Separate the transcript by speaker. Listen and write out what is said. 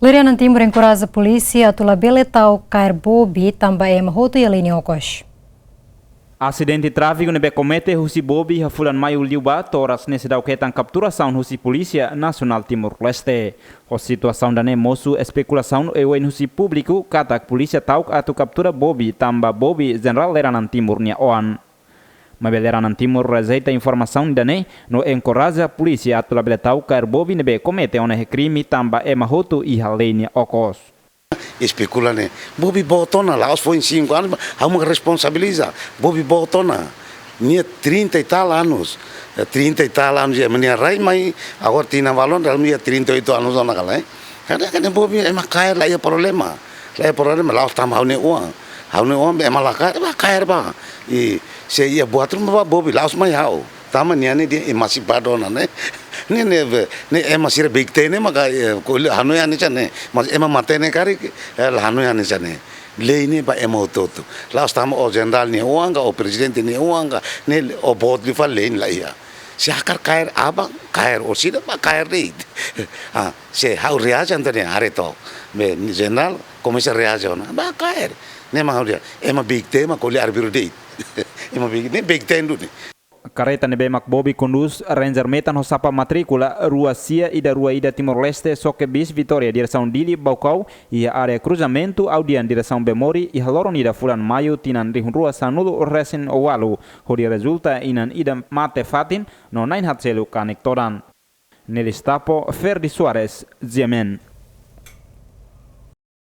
Speaker 1: Lirianan Timur encoraja a polícia a beletau cair bobi também mahoto e linha okos.
Speaker 2: Acidente de tráfego nebe comete husi bobi hafulan maio liuba toras nesse dau ketan capturação husi polícia nacional Timor-Leste. A situação dane moço especulação e o husi público katak polícia tauk atu captura bobi tamba bobi general Lirianan Timur nia oan. Lirianan Timur rejeita informação dane no encoraja a polícia atu beletau cair bobi nebe comete one crime tamba mahoto e halenia okos.
Speaker 3: Especula, né? Bobi Botona, lá foi em 5 anos, há uma responsabilidade. Bobi Botona, tinha 30 e tal anos. 30 e tal anos, a minha rei, mas agora tinha valor, ela tinha 38 anos, não é? Karena Bobi é uma cair, lá é problema. Lá é problema, lá estamos a uang. A uang é uma cair, bah. E se ia buat rumah Bobi, lá os mais hau. Tama niane dia emancipado né? Ne masih bigte ne maka hanoi ane chane mas ema mate ne kari hanoi ane chane lei ne ba ema toto lá estamos o general ne uanga o presidente ne uanga ne o bot li fa lei la ia se akar cair abang cair o sida ba cair dei se hau reaja antene areto me general começa reaja ba cair ne ma hau ema bigte ma koli arbiru dei ema bigte ndu
Speaker 2: Carreta nebe Bobi conduz Ranger metan hosapa matrícula Rua Cia e da Rua Ida Timor-Leste Soque Bis Vitória direção Dili Baucau e a área cruzamento Audian direção Bemori e Haloron ida Fulan Maio tinan rihun Rua Sanudo Resen Owalu hodi resulta inan ida Mate Fatin no nain hatselu kanektoran Nelistapo Ferdi Suarez Zemen.